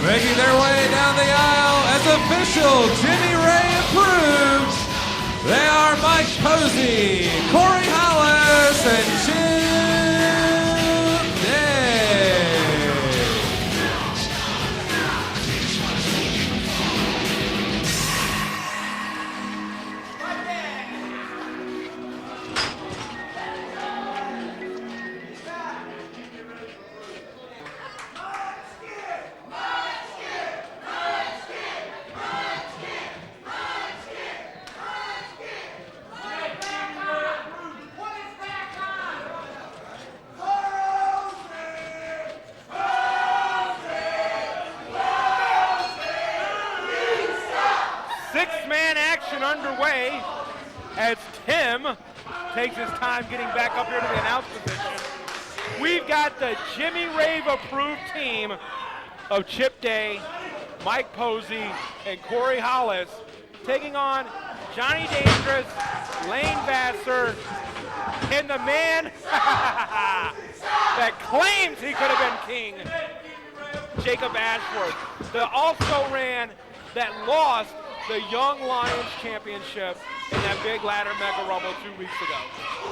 Making their way down the aisle as official Jimmy Ray approved, they are Mike Posey, Corey Hollis, and Chip Day. Six-man action underway as Tim takes his time getting back up here to the announce position. We've got the Jimmy Rave approved team of Chip Day, Mike Posey, and Corey Hollis taking on Johnny Dangerous, Lane Vasser, and the man that claims he could have been king, Jacob Ashworth, the also ran that lost the Young Lions Championship in that big ladder mega rumble 2 weeks ago.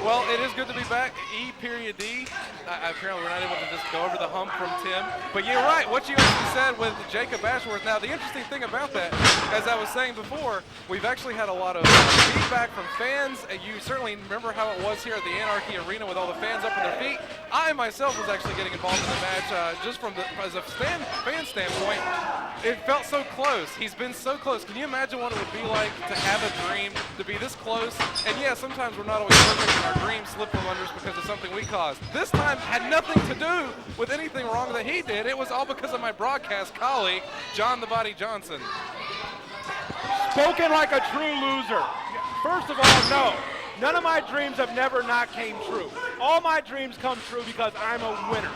Well, it is good to be back. E.D. Apparently we're not able to just go over the hump from Tim. But you're right, what you actually said with Jacob Ashworth. Now, the interesting thing about that, as I was saying before, we've actually had a lot of feedback from fans. And you certainly remember how it was here at the Anarchy Arena with all the fans up on their feet. I myself was actually getting involved in the match just from as a fan standpoint. It felt so close. He's been so close. Can you imagine what it would be like to have a dream, to be this close? And yeah, sometimes we're not always perfect and our dreams slip from under us because of something we caused. This time had nothing to do with anything wrong that he did. It was all because of my broadcast colleague, John the Body Johnson. Spoken like a true loser. First of all, no. None of my dreams have never not came true. All my dreams come true because I'm a winner.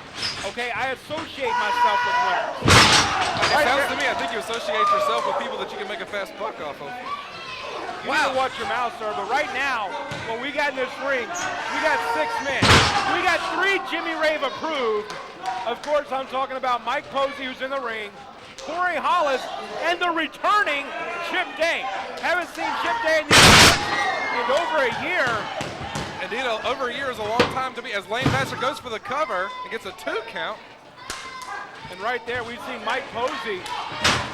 Okay, I associate myself with winners. It sounds to me, I think you associate yourself with people that you can make a fast buck off of. You need to watch your mouth, sir, but right now, what we got in this ring, we got 6 men. We got 3 Jimmy Rave approved. Of course, I'm talking about Mike Posey, who's in the ring, Corey Hollis, and the returning Chip Day. Haven't seen Chip Day in over a year. Indeed, over a year is a long time to be. As Lane Vasser goes for the cover and gets a 2 count. And right there, we've seen Mike Posey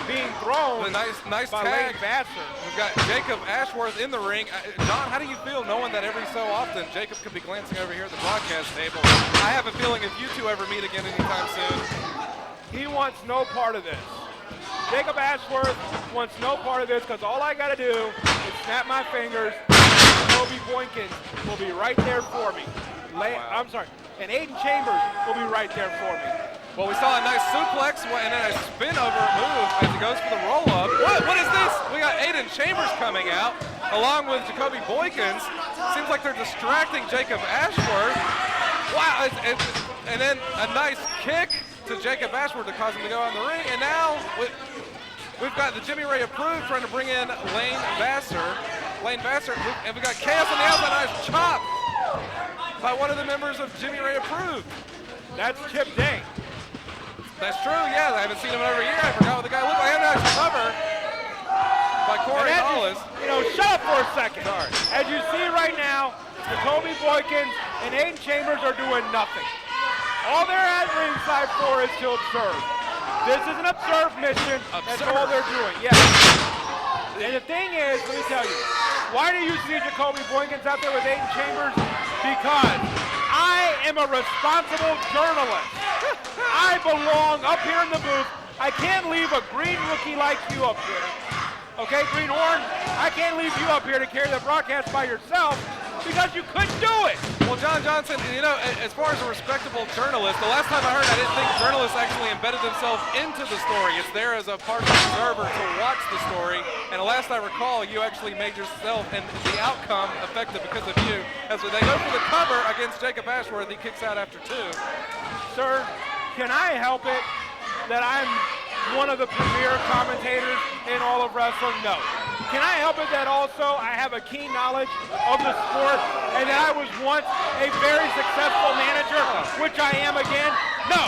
being thrown nice by tag. Lane Vasser. We've got Jacob Ashworth in the ring. John, how do you feel knowing that every so often Jacob could be glancing over here at the broadcast table? I have a feeling if you two ever meet again anytime soon. He wants no part of this. Jacob Ashworth wants no part of this because all I got to do is snap my fingers. Jacoby Boykins will be right there for me. I'm sorry. And Aden Chambers will be right there for me. Well, we saw a nice suplex and then a spin over move as he goes for the roll up. What is this? We got Aden Chambers coming out along with Jacoby Boykins. Seems like they're distracting Jacob Ashworth. Wow, and then a nice kick to Jacob Ashworth to cause him to go out in the ring. And now we've got the Jimmy Ray approved trying to bring in Lane Vasser, and we got Chaos on the outside. Nice chop by one of the members of Jimmy Ray approved. That's Chip Day. That's true, yeah. I haven't seen him in over a year. I forgot what the guy looked like. And a nice cover by Corey Hollis. Shut up for a second. Sorry. As you see right now, Jacoby Boykins and Aden Chambers are doing nothing. All they're at ringside for is to observe. This is an observe mission. That's all they're doing. Yes. And the thing is, let me tell you, why do you see Jacoby Boykins out there with Aden Chambers? Because I am a responsible journalist. I belong up here in the booth. I can't leave a green rookie like you up here. Okay, Greenhorn, I can't leave you up here to carry the broadcast by yourself because you couldn't do it. Well, John Johnson, as far as a respectable journalist, the last time I heard, I didn't think journalists actually embedded themselves into the story. It's there as a partial observer to watch the story. And the last I recall, you actually made yourself and the outcome effective because of you. As they go for the cover against Jacob Ashworth, he kicks out after 2. Sir, can I help it that I'm one of the premier commentators in all of wrestling? No. Can I help it that also I have a keen knowledge of the sport and that I was once a very successful manager, which I am again? No.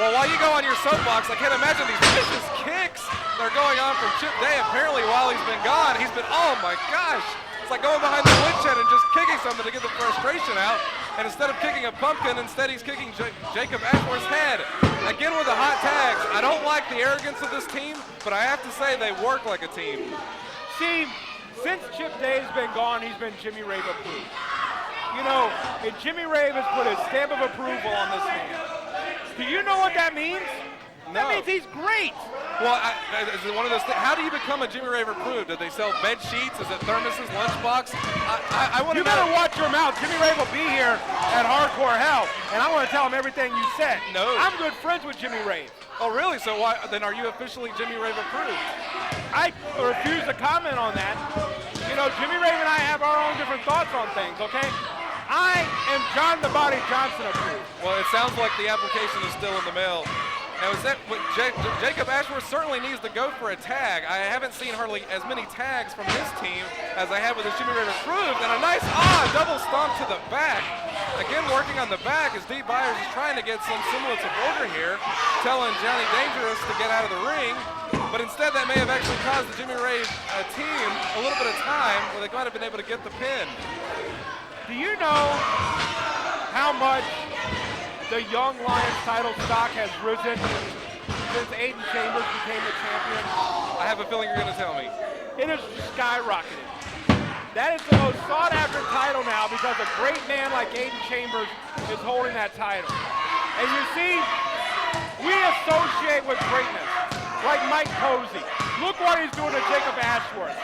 Well, while you go on your soapbox, I can't imagine these vicious kicks that are going on from Chip Day. Apparently, while he's been gone, he's been, oh my gosh. It's like going behind the woodshed and just kicking something to get the frustration out. And instead of kicking a pumpkin, instead he's kicking Jacob Ashworth's head. Again with the hot tags. I don't like the arrogance of this team, but I have to say they work like a team. See, since Chip Day's been gone, he's been Jimmy Rave approved. You know, and Jimmy Rave has put his stamp of approval on this man. Do you know what that means? No. That means he's great. Well, is it one of those things? How do you become a Jimmy Rave approved? Did they sell bed sheets? Is it thermoses, lunchbox? I want to. You better watch your mouth. Jimmy Rave will be here at Hardcore Hell, and I want to tell him everything you said. No. I'm good friends with Jimmy Rave. Oh, really? So why then are you officially Jimmy Rave approved? I refuse to comment on that. You know, Jimmy Rave and I have our own different thoughts on things, okay? I am John the Body Johnson approved. Well, it sounds like the application is still in the mail. Now, is that what Jacob Ashworth certainly needs to go for a tag. I haven't seen hardly as many tags from his team as I have with his Jimmy Rave approved. And a nice, double stomp to the back. Again, working on the back as Dee Byers is trying to get some semblance of order here, telling Johnny Dangerous to get out of the ring. But instead, that may have actually caused the Jimmy Rave team a little bit of time where they might have been able to get the pin. Do you know how much the Young Lions title stock has risen since Aden Chambers became the champion? I have a feeling you're going to tell me. It has skyrocketed. That is the most sought after title now because a great man like Aden Chambers is holding that title. And you see, we associate with greatness, like Mike Posey. Look what he's doing to Jacob Ashworth.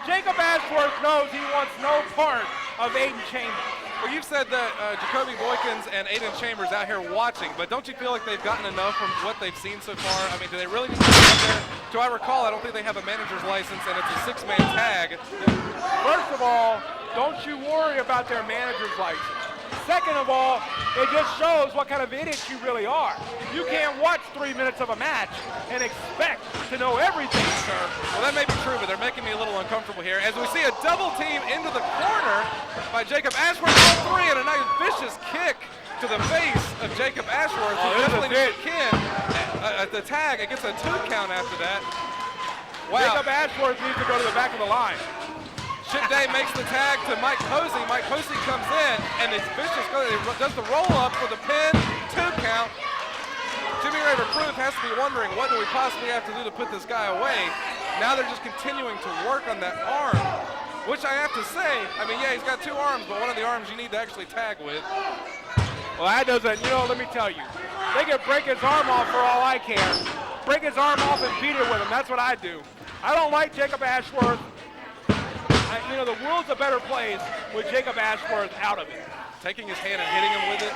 Jacob Ashworth knows he wants no part of Aden Chambers. Well, you've said that Jacoby, Boykins, and Aden Chambers out here watching, but don't you feel like they've gotten enough from what they've seen so far? I mean, do they really need to be out there? Do I recall, I don't think they have a manager's license, and it's a six-man tag. First of all, don't you worry about their manager's license. Second of all, it just shows what kind of idiot you really are. You can't watch 3 minutes of a match and expect to know everything, sir. Well, that may be true, but they're making me a little uncomfortable here. As we see a double team into the corner by Jacob Ashworth, all three, and a nice vicious kick to the face of Jacob Ashworth. Oh, Who definitely needs a kin. The tag, it gets a 2 count after that. Wow. Jacob Ashworth needs to go to the back of the line. Chip Day makes the tag to Mike Posey. Mike Posey comes in, and it's vicious. Does the roll-up for the pin, 2 count. Jimmy Rave approved has to be wondering, what do we possibly have to do to put this guy away? Now they're just continuing to work on that arm, which I have to say, I mean, yeah, he's got 2 arms, but one of the arms you need to actually tag with. Well, that doesn't, you know, let me tell you. They can break his arm off for all I care. Break his arm off and beat it with him. That's what I do. I don't like Jacob Ashworth. You know, the world's a better place with Jacob Ashworth out of it. Taking his hand and hitting him with it,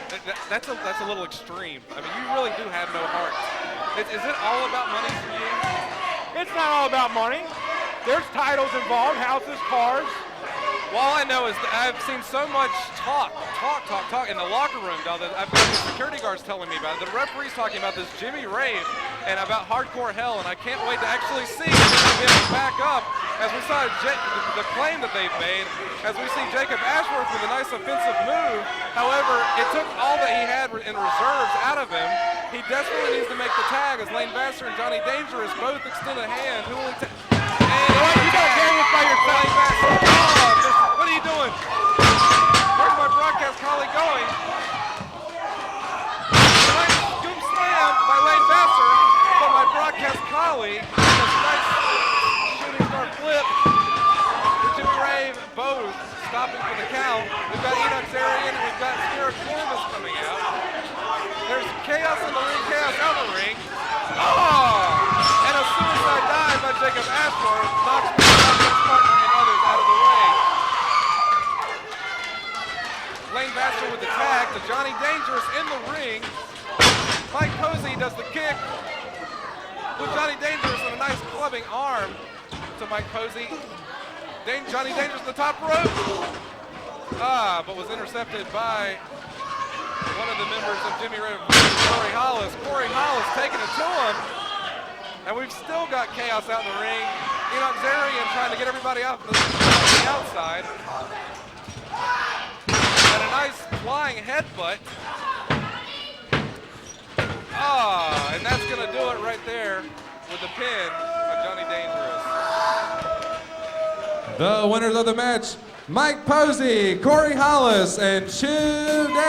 that's a little extreme. I mean, you really do have no heart. Is it all about money for you? It's not all about money. There's titles involved, houses, cars. Well, all I know is that I've seen so much talk in the locker room, I've got the security guards telling me about it. The referee's talking about this Jimmy Rave and about Hardcore Hell, and I can't wait to actually see if they'll be able to back up as we saw the claim that they've made, as we see Jacob Ashworth with a nice offensive move. However, it took all that he had in reserves out of him. He desperately needs to make the tag as Vasser and Johnny Dangerous both extend a hand. Who will he take? You got to carry this by yourself. What are you doing? Where's my broadcast colleague going? Nice scoop slam by Vasser for my broadcast colleague. Nice shooting star flip. Jimmy Rave both stopping for the count. We've got Enoch, Tsarion, and we've got Skirra Corvus coming out. There's chaos in the ring, chaos out the ring. Oh! And a suicide dive by Jacob Ashworth knocks his partner and others out of the way. Vasser with the tag to Johnny Dangerous in the ring. Mike Posey does the kick with Johnny Dangerous and a nice clubbing arm to Mike Posey. Johnny Dangerous at the top rope. But was intercepted by one of the members of Jimmy Rave, Hollis. Hollis taking it to him. And we've still got chaos out in the ring. Enoch, Tsarion trying to get everybody out on the outside. And a nice flying headbutt. And that's going to do it right there with the pin on Johnny Dangerous. The winners of the match, Mike Posey, Corey Hollis, and Chew Day.